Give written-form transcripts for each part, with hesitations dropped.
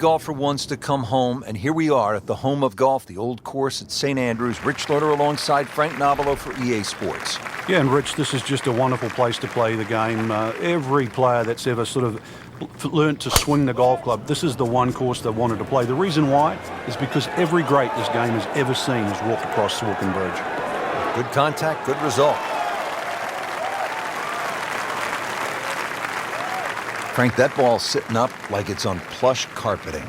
Golfer wants to come home, and here we are at the home of golf, the old course at St. Andrews. Rich Lerner alongside Frank Nobilo for EA Sports. Yeah, and Rich, this is just a wonderful place to play the game. Every player that's ever sort of learned to swing the golf club, this is the one course they wanted to play. The reason why is because every great this game has ever seen has walked across Swilcan Bridge. Good contact, good result. Frank, that ball's sitting up like it's on plush carpeting.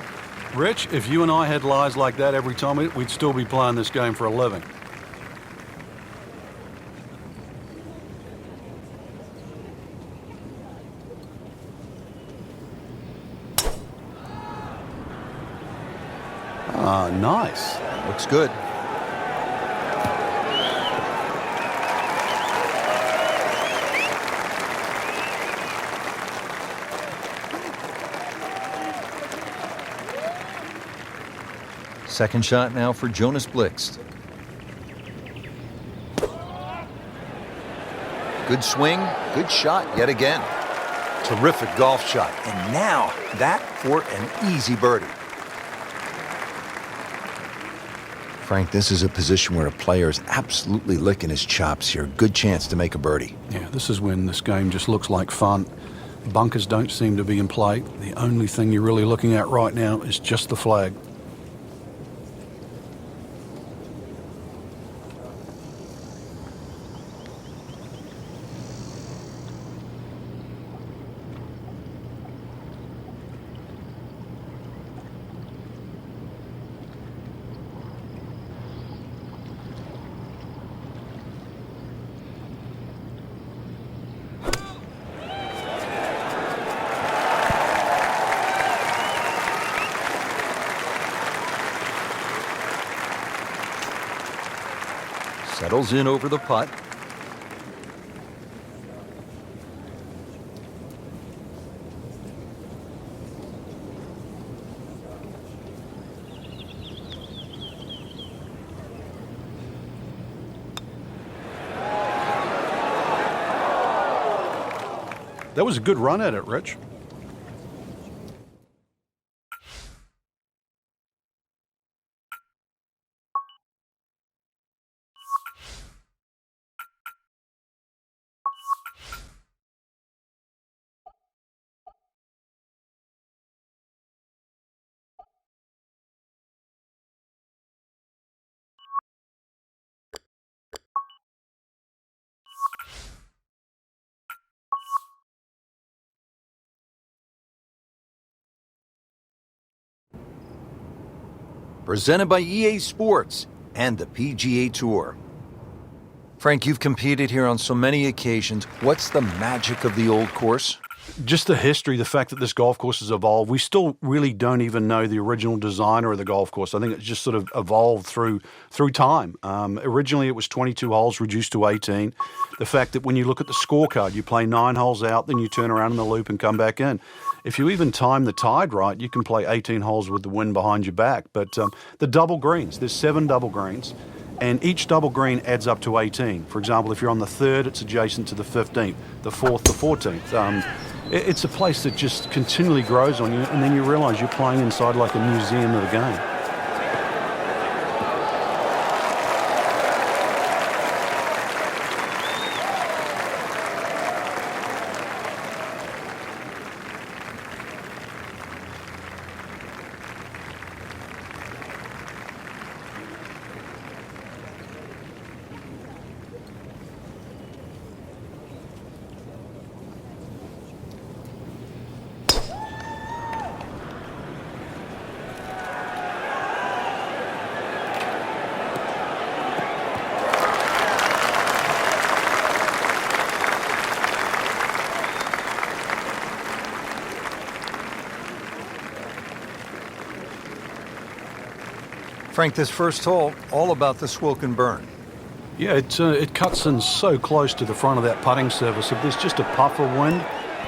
Rich, if you and I had lies like that every time, we'd still be playing this game for a living. Ah, nice. Looks good. Second shot now for Jonas Blixt. Good swing, good shot yet again. Terrific golf shot. And now that for an easy birdie. Frank, this is a position where a player is absolutely licking his chops here. Good chance to make a birdie. Yeah, this is when this game just looks like fun. Bunkers don't seem to be in play. The only thing you're really looking at right now is just the flag. Settles in over the putt. That was a good run at it, Rich. Presented by EA Sports and the PGA Tour. Frank, you've competed here on so many occasions. What's the magic of the old course? Just the history, the fact that this golf course has evolved. We still really don't even know the original designer of the golf course. I think it's just sort of evolved through time. Originally, it was 22 holes, reduced to 18. The fact that when you look at the scorecard, you play 9 holes out, then you turn around in the loop and come back in. If you even time the tide right, you can play 18 holes with the wind behind your back. But the double greens, there's 7 double greens, and each double green adds up to 18. For example, if you're on the 3rd, it's adjacent to the 15th, the 4th, the 14th. It's a place that just continually grows on you, and then you realize you're playing inside like a museum of the game. Frank, this first hole, all about the Swilcan burn. Yeah, it cuts in so close to the front of that putting surface. If there's just a puff of wind,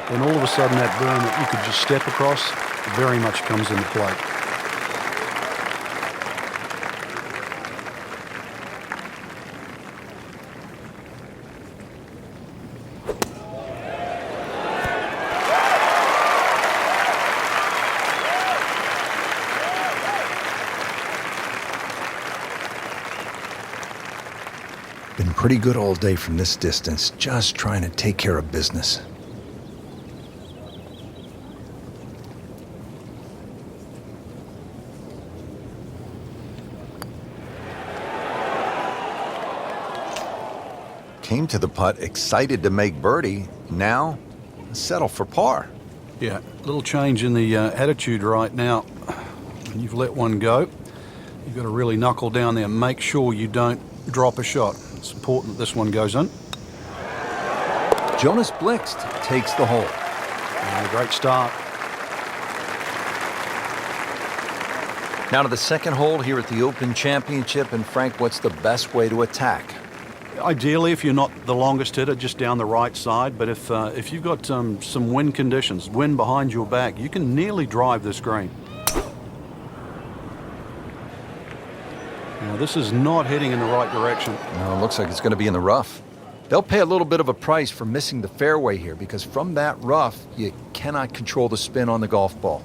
then all of a sudden that burn that you could just step across very much comes into play. pretty good all day from this distance, just trying to take care of business. Came to the putt excited to make birdie. Now, settle for par. Yeah, little change in the attitude right now. When you've let one go, you've got to really knuckle down there and make sure you don't drop a shot. It's important that this one goes in. Jonas Blixt takes the hole. Yeah, great start. Now to the second hole here at the Open Championship. And Frank, what's the best way to attack? Ideally, if you're not the longest hitter, just down the right side. But if you've got some wind conditions, wind behind your back, you can nearly drive this green. Now, this is not heading in the right direction. No, it looks like it's going to be in the rough. They'll pay a little bit of a price for missing the fairway here, because from that rough, you cannot control the spin on the golf ball.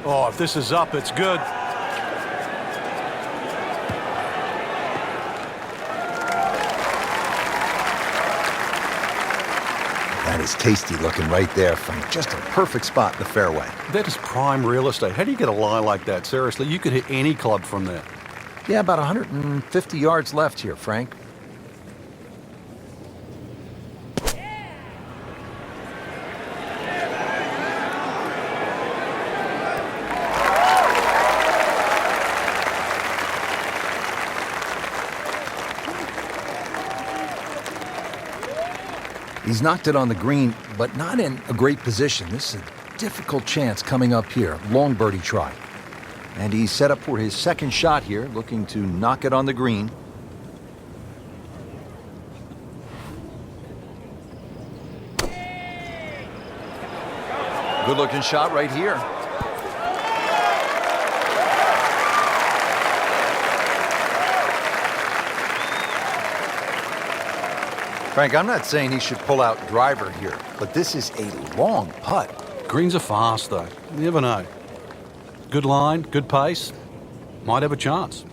Oh, if this is up, it's good. That is tasty looking right there, Frank. Just a perfect spot in the fairway. That is prime real estate. How do you get a lie like that? Seriously, you could hit any club from there. Yeah, about 150 yards left here, Frank. He's knocked it on the green, but not in a great position. This is a difficult chance coming up here. Long birdie try. And he's set up for his second shot here, looking to knock it on the green. Good looking shot right here. Frank, I'm not saying he should pull out driver here, but this is a long putt. Greens are fast, though. You never know. Good line, good pace. Might have a chance.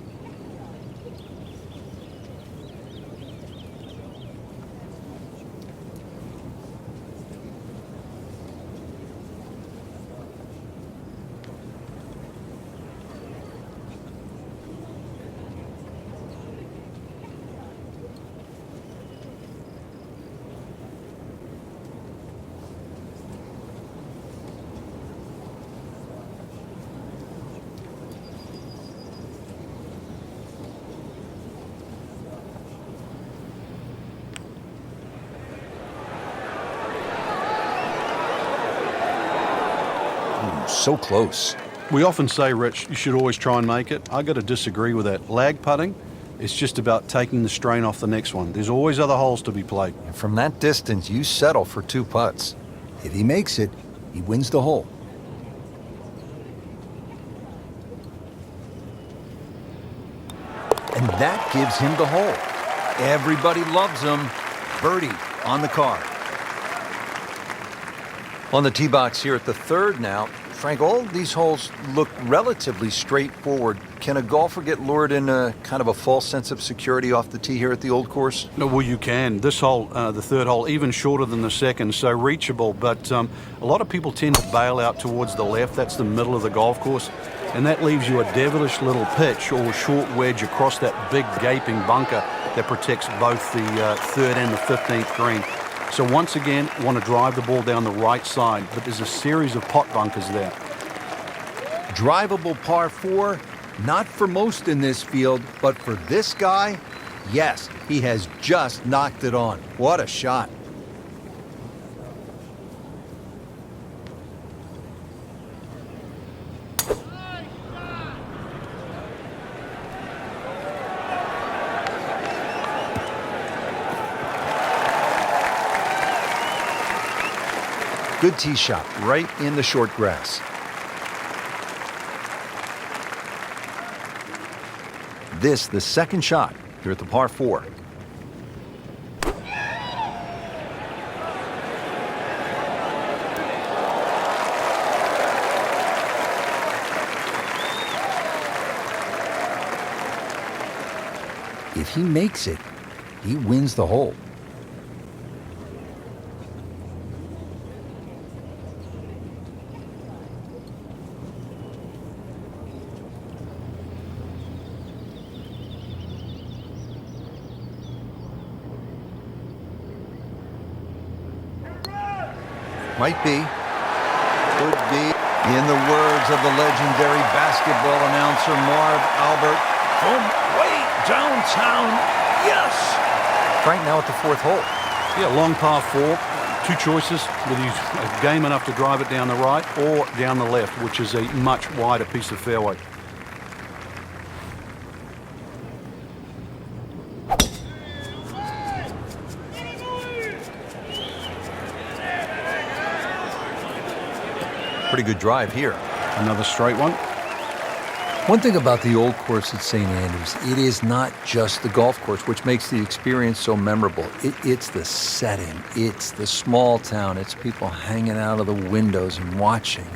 So close. We often say, Rich, you should always try and make it. I got to disagree with that. Lag putting, it's just about taking the strain off the next one. There's always other holes to be played. And from that distance, you settle for 2 putts. If he makes it, he wins the hole. And that gives him the hole. Everybody loves him. Birdie on the card. On the tee box here at the third now. Frank, all these holes look relatively straightforward. Can a golfer get lured in a kind of a false sense of security off the tee here at the old course? No, well, you can. This hole, the third hole, even shorter than the second, so reachable. But a lot of people tend to bail out towards the left. That's the middle of the golf course. And that leaves you a devilish little pitch or short wedge across that big gaping bunker that protects both the third and the 15th green. So once again, want to drive the ball down the right side, but there's a series of pot bunkers there. Drivable par 4, not for most in this field, but for this guy, yes, he has just knocked it on. What a shot. Good tee shot right in the short grass. This, the second shot here at the par 4. If he makes it, he wins the hole. Might be. Could be. In the words of the legendary basketball announcer Marv Albert, from way downtown, yes! Frank, now at the 4th hole. Yeah, long par 4. 2 choices, whether you game enough to drive it down the right or down the left, which is a much wider piece of fairway. Pretty good drive here. Another straight one. One thing about the old course at St. Andrews, it is not just the golf course, which makes the experience so memorable. It's the setting. It's the small town. It's people hanging out of the windows and watching.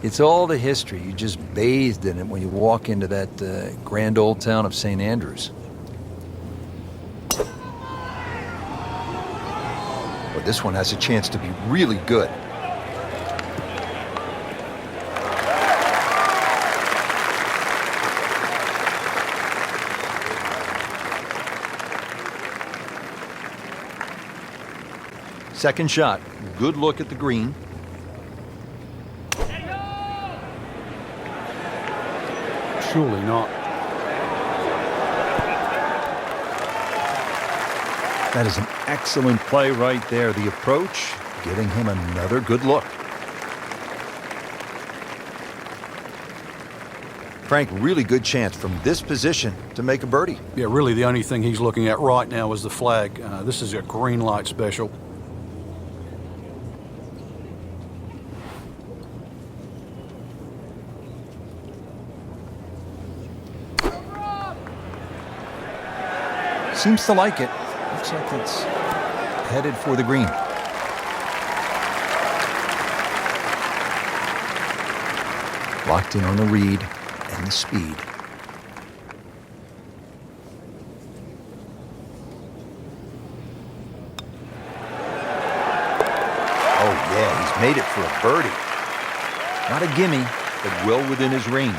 It's all the history. You just bathed in it when you walk into that grand old town of St. Andrews. But this one has a chance to be really good. Second shot, good look at the green. Surely not. That is an excellent play right there. The approach, giving him another good look. Frank, really good chance from this position to make a birdie. Yeah, really the only thing he's looking at right now is the flag. This is a green light special. Seems to like it. Looks like it's headed for the green. Locked in on the read and the speed. Oh yeah, he's made it for a birdie. Not a gimme, but well within his range.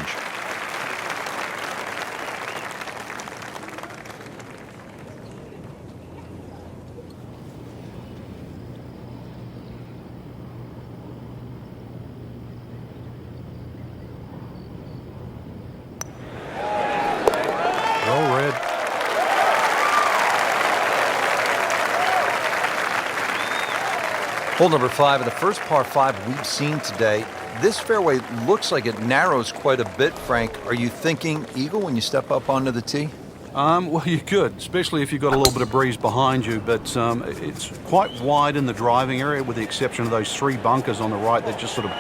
Hole number 5 of the first par 5 we've seen today. This fairway looks like it narrows quite a bit, Frank. Are you thinking eagle when you step up onto the tee? Well, you could, especially if you've got a little bit of breeze behind you, but it's quite wide in the driving area with the exception of those 3 bunkers on the right that just sort of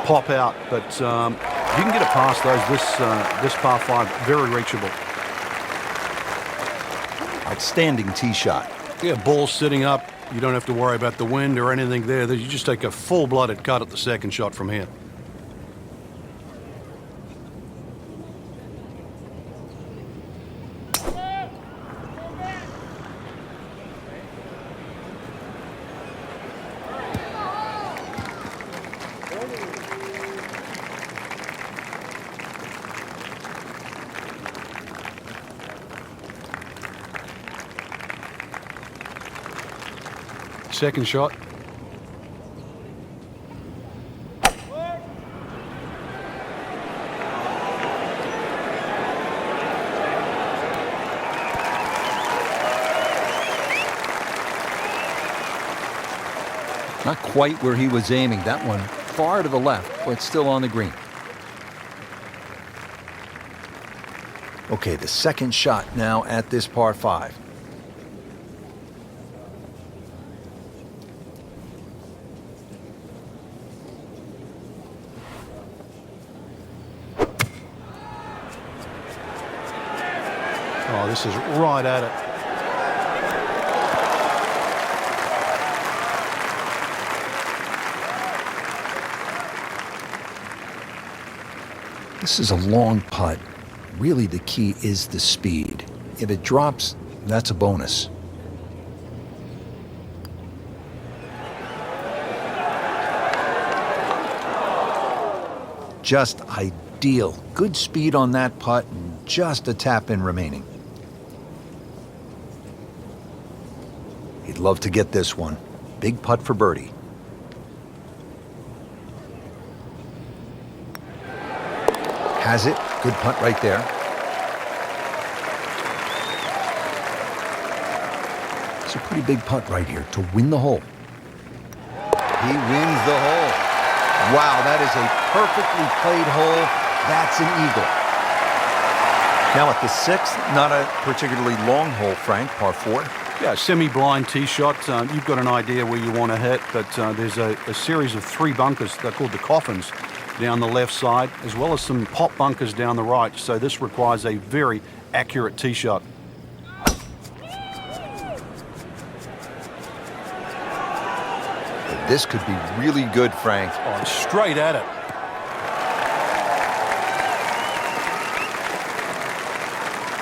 pop out. But you can get it past those. This par 5, very reachable. Outstanding tee shot. Yeah, ball sitting up. You don't have to worry about the wind or anything there. You just take a full-blooded cut at the second shot from here. Second shot. Not quite where he was aiming. That one far to the left, but still on the green. Okay, the second shot now at this par 5. Oh, this is right at it. This is a long putt. Really, the key is the speed. If it drops, that's a bonus. Just ideal. Good speed on that putt and just a tap in remaining. He'd love to get this one. Big putt for birdie. Has it. Good putt right there. It's a pretty big putt right here to win the hole. He wins the hole. Wow, that is a perfectly played hole. That's an eagle. Now at the 6th, not a particularly long hole, Frank, par 4. Yeah, semi-blind tee shot. You've got an idea where you want to hit, but there's a series of 3 bunkers. They're called the coffins down the left side, as well as some pop bunkers down the right. So this requires a very accurate tee shot. This could be really good, Frank. Oh, straight at it.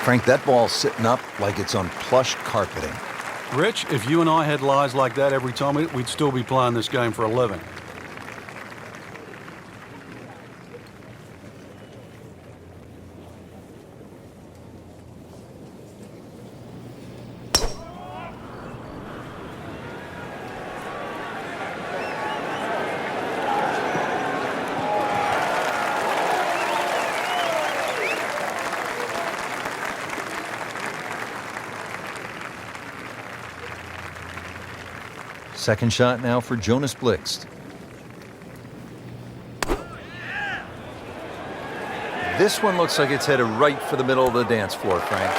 Frank, that ball's sitting up like it's on plush carpeting. Rich, if you and I had lies like that every time, we'd still be playing this game for a living. Second shot now for Jonas Blixt. This one looks like it's headed right for the middle of the dance floor, Frank.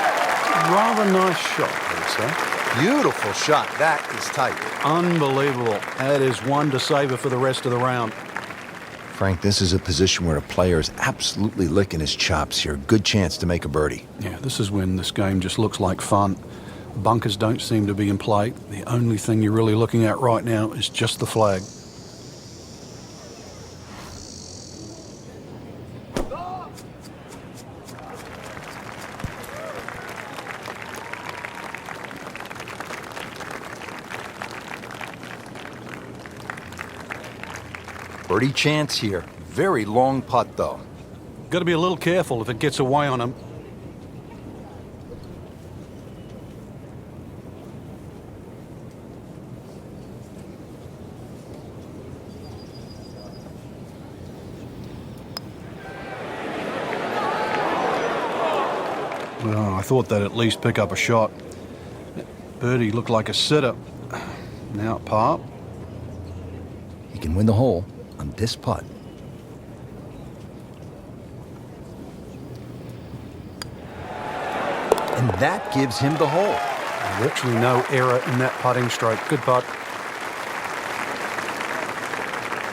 Rather nice shot, I would say. Beautiful shot. That is tight. Unbelievable. That is one to savor for the rest of the round. Frank, this is a position where a player is absolutely licking his chops here. Good chance to make a birdie. Yeah, this is when this game just looks like fun. Bunkers don't seem to be in play. The only thing you're really looking at right now is just the flag. Birdie chance here. Very long putt, though. Got to be a little careful if it gets away on him. Well, I thought they'd at least pick up a shot. Birdie looked like a sitter. Now at par. He can win the hole on this putt. And that gives him the hole. Virtually no error in that putting stroke. Good putt.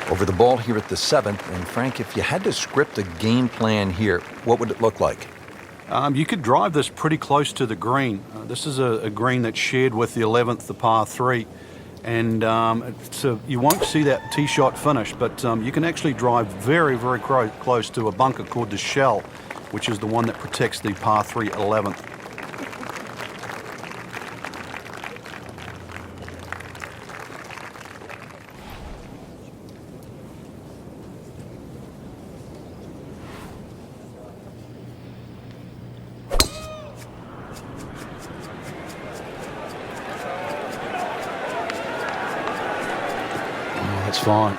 Over the ball here at the 7th. And Frank, if you had to script a game plan here, what would it look like? You could drive this pretty close to the green. This is a green that's shared with the 11th, the par 3. And you won't see that tee shot finish, but you can actually drive very, very close to a bunker called the shell, which is the one that protects the par 3 11th. That's fine.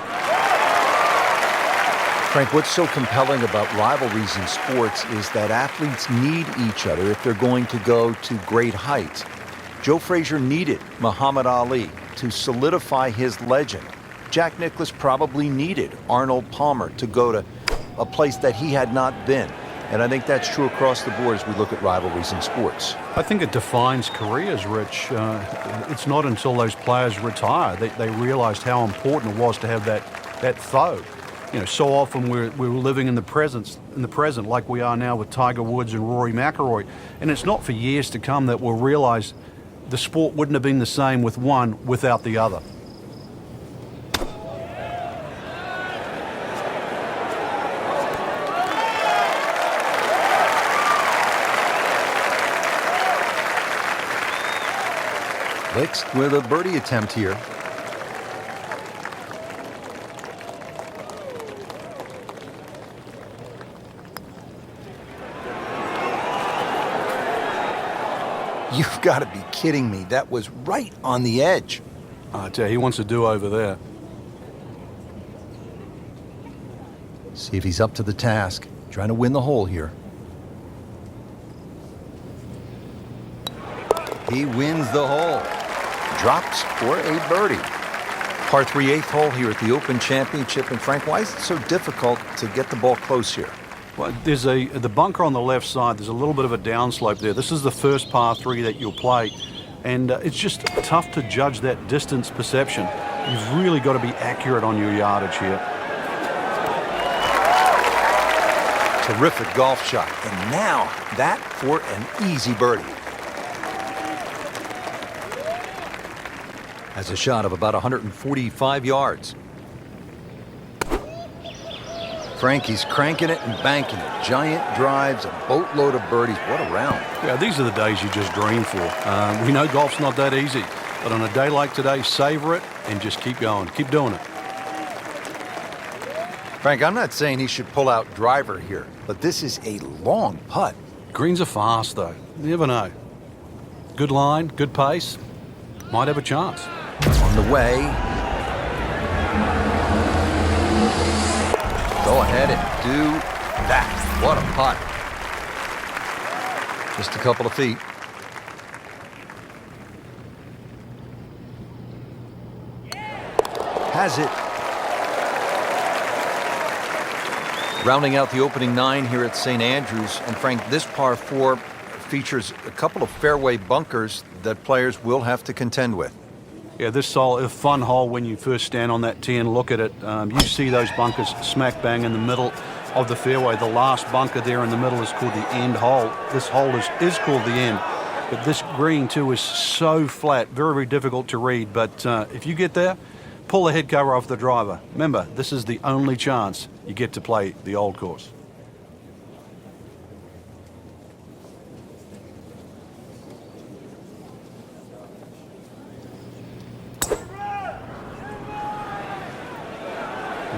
Frank, what's so compelling about rivalries in sports is that athletes need each other if they're going to go to great heights. Joe Frazier needed Muhammad Ali to solidify his legend. Jack Nicklaus probably needed Arnold Palmer to go to a place that he had not been. And I think that's true across the board as we look at rivalries in sports. I think it defines careers, Rich. It's not until those players retire that they realized how important it was to have that foe. So often we're living in the present, like we are now with Tiger Woods and Rory McIlroy. And it's not for years to come that we'll realize the sport wouldn't have been the same with one without the other. Lixt with a birdie attempt here. You've got to be kidding me. That was right on the edge. I tell you, he wants to do over there. See if he's up to the task. Trying to win the hole here. He wins the hole. Drops for a birdie. Par 3 8th hole here at the Open Championship. And Frank, why is it so difficult to get the ball close here? Well, there's the bunker on the left side. There's a little bit of a downslope there. This is the first par 3 that you'll play, and it's just tough to judge that distance perception. You've really got to be accurate on your yardage here. Terrific golf shot, and now that for an easy birdie. Has a shot of about 145 yards. Frankie's cranking it and banking it. Giant drives, a boatload of birdies. What a round. Yeah, these are the days you just dream for. We know golf's not that easy, but on a day like today, savor it and just keep going. Keep doing it. Frank, I'm not saying he should pull out driver here, but this is a long putt. Greens are fast, though. You never know. Good line, good pace. Might have a chance. On the way. Go ahead and do that. What a putt. Just a couple of feet. Has it. Rounding out the opening 9 here at St. Andrews. And Frank, this par 4 features a couple of fairway bunkers that players will have to contend with. Yeah, this is a fun hole when you first stand on that tee and look at it. You see those bunkers smack bang in the middle of the fairway. The last bunker there in the middle is called the end hole. This hole is called the end. But this green, too, is so flat, very, very difficult to read. But if you get there, pull the head cover off the driver. Remember, this is the only chance you get to play the old course.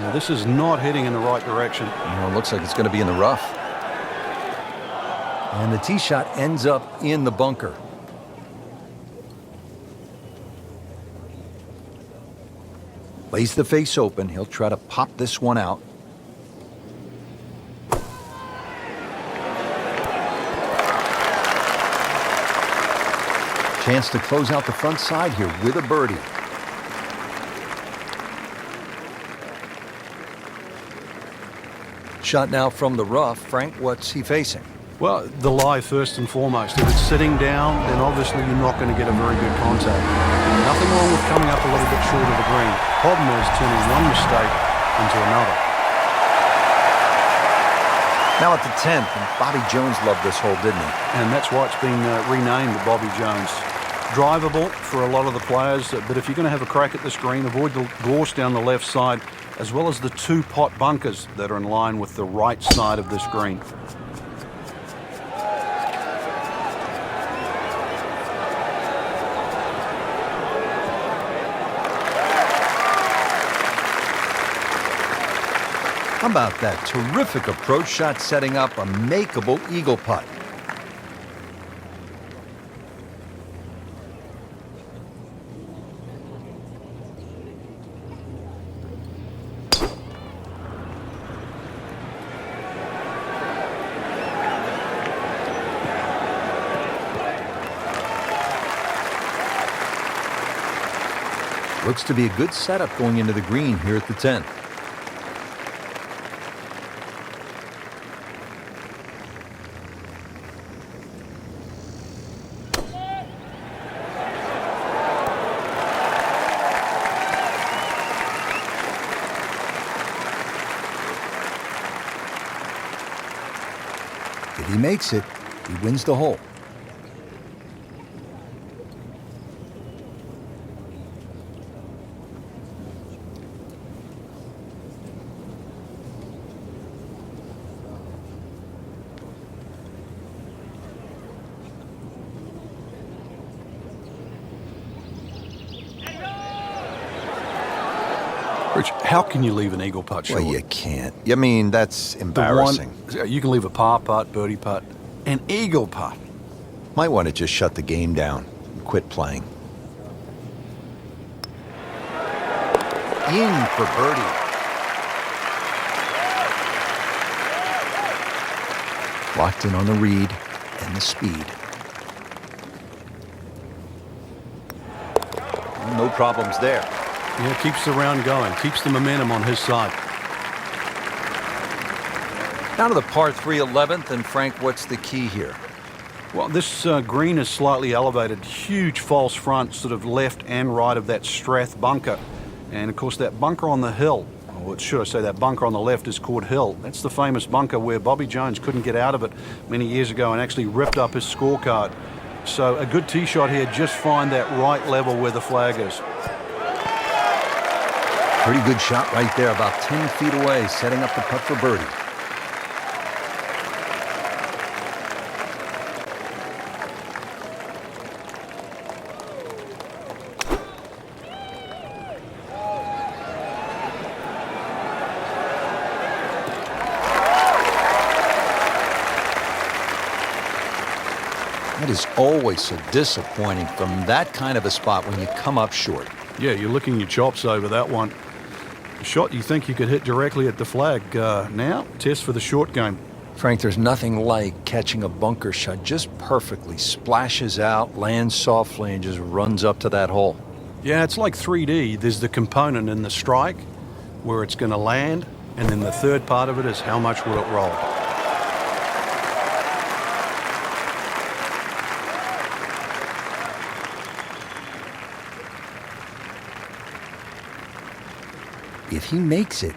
Now, this is not heading in the right direction. It looks like it's going to be in the rough. And the tee shot ends up in the bunker. Lays the face open. He'll try to pop this one out. Chance to close out the front side here with a birdie. Shot now from the rough. Frank, what's he facing? Well, the lie first and foremost. If it's sitting down, then obviously you're not going to get a very good contact. Nothing wrong with coming up a little bit short of the green. Problem is turning one mistake into another. Now at the 10th, and Bobby Jones loved this hole, didn't he? And that's why it's been renamed Bobby Jones. Drivable for a lot of the players, but if you're going to have a crack at this green, avoid the gorse down the left side, as well as the 2 pot bunkers that are in line with the right side of this green. How about that terrific approach shot setting up a makeable eagle putt? Looks to be a good setup going into the green here at the 10th. If he makes it, he wins the hole. Rich, how can you leave an eagle putt short? Well, you can't. I mean, that's embarrassing. You can leave a par putt, birdie putt, an eagle putt. Might want to just shut the game down and quit playing. In for birdie. Locked in on the read and the speed. No problems there. Yeah, keeps the round going, keeps the momentum on his side. Down to the par 3 11th, and Frank, what's the key here? Well, this green is slightly elevated, huge false front, sort of left and right of that Strath bunker. And of course that bunker on the hill, or should I say that bunker on the left is called Hill. That's the famous bunker where Bobby Jones couldn't get out of it many years ago and actually ripped up his scorecard. So a good tee shot here, just find that right level where the flag is. Pretty good shot right there, about 10 feet away, setting up the putt for birdie. That is always so disappointing from that kind of a spot when you come up short. Yeah, you're licking your chops over that one. A shot you think you could hit directly at the flag. Now, test for the short game. Frank, there's nothing like catching a bunker shot just perfectly, splashes out, lands softly, and just runs up to that hole. Yeah, it's like 3D. There's the component in the strike where it's going to land, and then the third part of it is how much will it roll. If he makes it,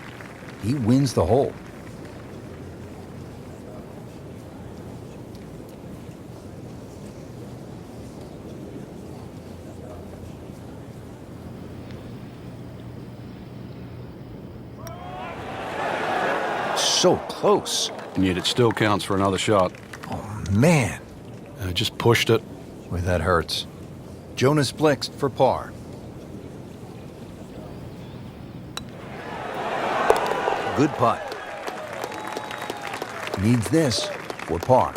he wins the hole. So close. And yet it still counts for another shot. Oh, man. Just pushed it. Boy, that hurts. Jonas Blixt for par. Good putt. Needs this for par.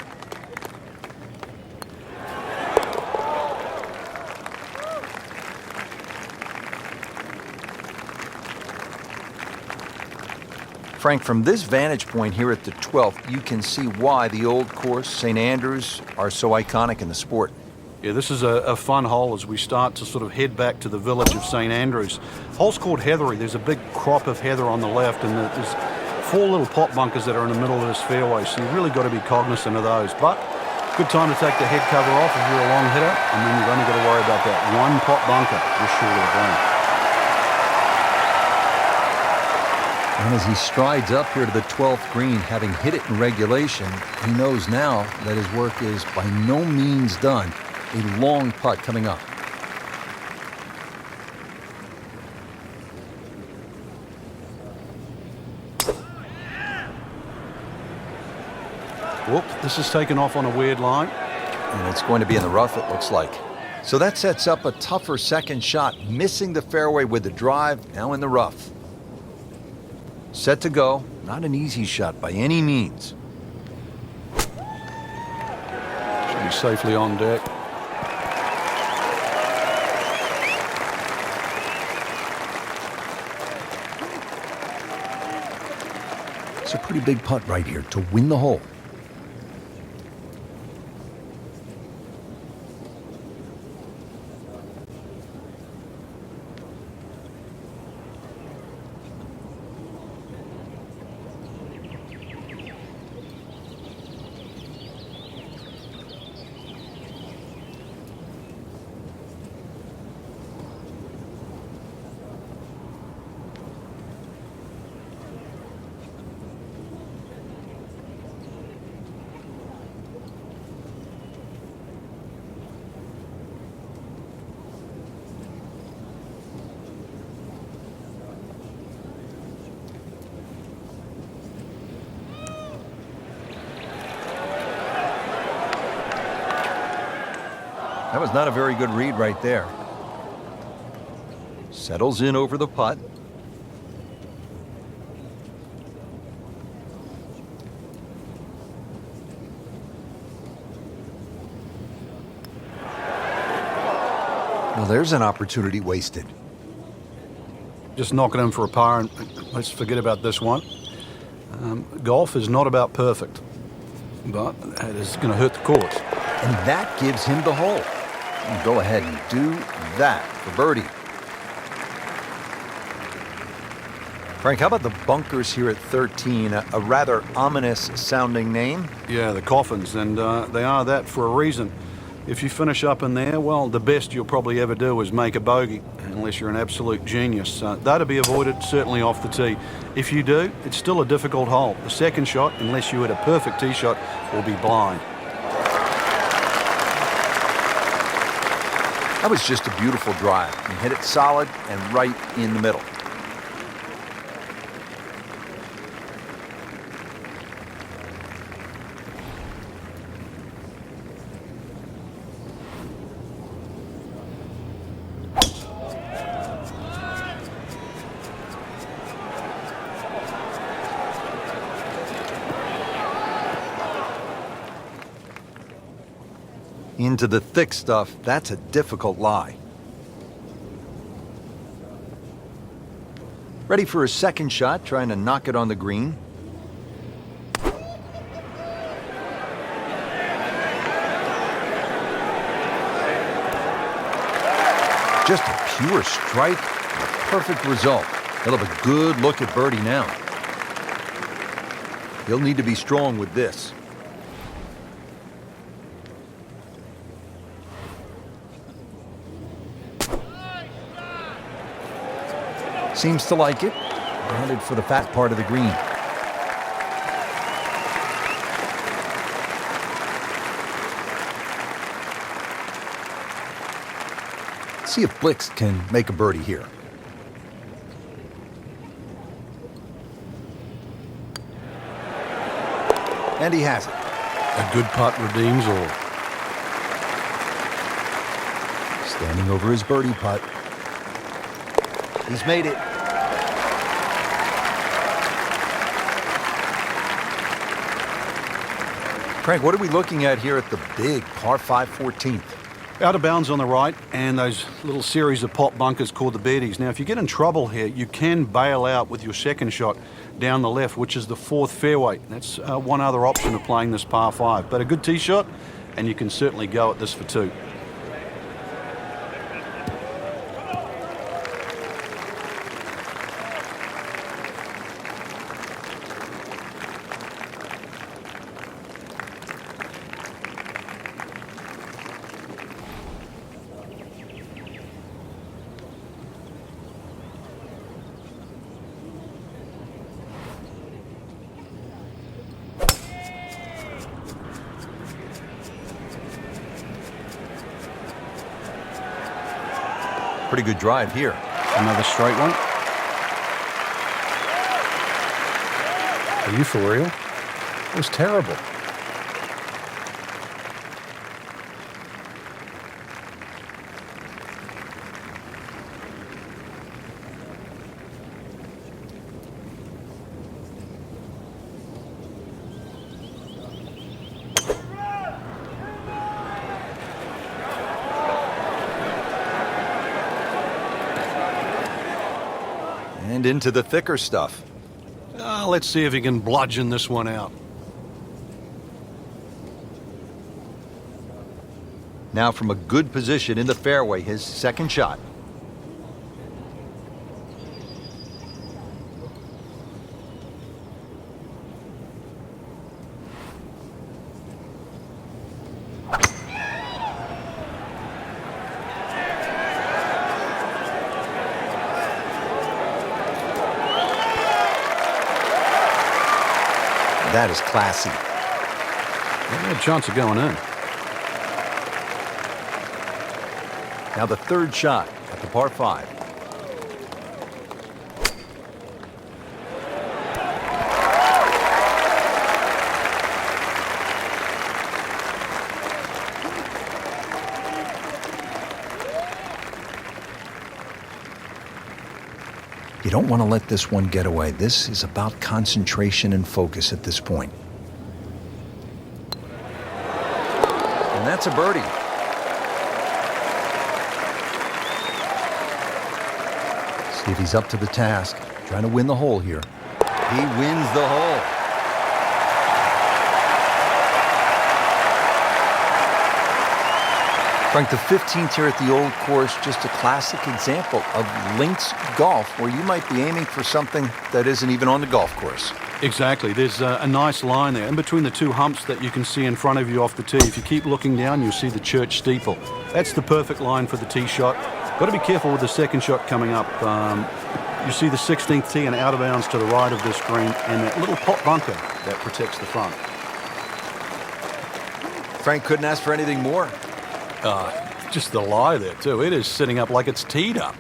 Frank, from this vantage point here at the 12th, you can see why the old course, St. Andrews, are so iconic in the sport. Yeah, this is a fun hole as we start to sort of head back to the village of St. Andrews. Hole's called Heathery. There's a big crop of heather on the left, and there's 4 little pot bunkers that are in the middle of this fairway, so you've really got to be cognizant of those. But good time to take the head cover off if you're a long hitter, and then you've only got to worry about that one pot bunker just short of the green. And as he strides up here to the 12th green, having hit it in regulation, he knows now that his work is by no means done. A long putt coming up. Whoop, this is taken off on a weird line. And it's going to be in the rough, it looks like. So that sets up a tougher second shot, missing the fairway with the drive, now in the rough. Set to go. Not an easy shot by any means. Should be safely on deck. It's a pretty big putt right here to win the hole. That was not a very good read right there. Settles in over the putt. Well, there's an opportunity wasted. Just knock it in for a par, and let's forget about this one. Golf is not about perfect, but it is going to hurt the course. And that gives him the hole. And go ahead and do that for birdie. Frank, how about the bunkers here at 13? A rather ominous sounding name. Yeah, the coffins, and they are that for a reason. If you finish up in there, well, the best you'll probably ever do is make a bogey, unless you're an absolute genius. That'll be avoided, certainly off the tee. If you do, it's still a difficult hole. The second shot, unless you hit a perfect tee shot, will be blind. That was just a beautiful drive. He hit it solid and right in the middle. Into the thick stuff, that's a difficult lie. Ready for a second shot, trying to knock it on the green. Just a pure strike, a perfect result. He'll have a good look at birdie now. He'll need to be strong with this. Seems to like it. Headed for the fat part of the green. Let's see if Blix can make a birdie here. And he has it. A good putt redeems all. Standing over his birdie putt. He's made it. Frank, what are we looking at here at the big par 5 14th? Out of bounds on the right, and those little series of pop bunkers called the birdies. Now, if you get in trouble here, you can bail out with your second shot down the left, which is the fourth fairway. That's one other option of playing this par 5. But a good tee shot, and you can certainly go at this for 2. Pretty good drive here. Another straight one. Are you for real? It was terrible. And into the thicker stuff. Let's see if he can bludgeon this one out. Now from a good position in the fairway, his second shot. That is classy. They had a chance of going in. Now the third shot at the par 5. You don't want to let this one get away. This is about concentration and focus at this point. And that's a birdie. See if he's up to the task. Trying to win the hole here. He wins the hole. Frank, the 15th here at the Old Course, just a classic example of links golf, where you might be aiming for something that isn't even on the golf course. Exactly. There's a nice line there in between the two humps that you can see in front of you off the tee. If you keep looking down, you'll see the church steeple. That's the perfect line for the tee shot. Got to be careful with the second shot coming up. You see the 16th tee and out of bounds to the right of this green, and that little pot bunker that protects the front. Frank couldn't ask for anything more. Just the lie there, too. It is sitting up like it's teed up.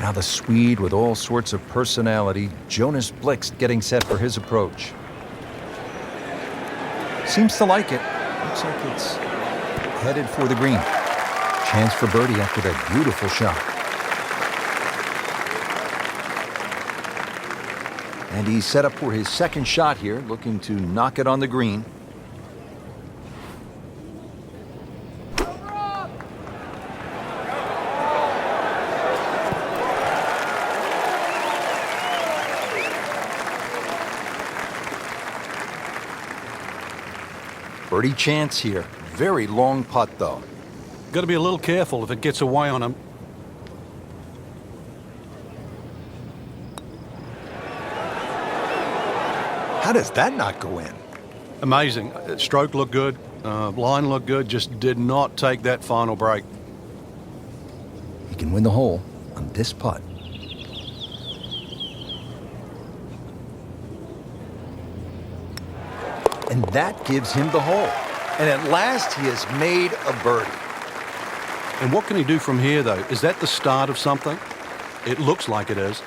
Now the Swede with all sorts of personality, Jonas Blixt, getting set for his approach. Seems to like it. Looks like it's headed for the green. Chance for birdie after that beautiful shot. And he's set up for his second shot here, looking to knock it on the green. Birdie chance here. Very long putt, though. Got to be a little careful if it gets away on him. How does that not go in? Amazing. Stroke looked good. Line looked good. Just did not take that final break. He can win the hole on this putt. And that gives him the hole. And at last, he has made a birdie. And what can he do from here, though? Is that the start of something? It looks like it is.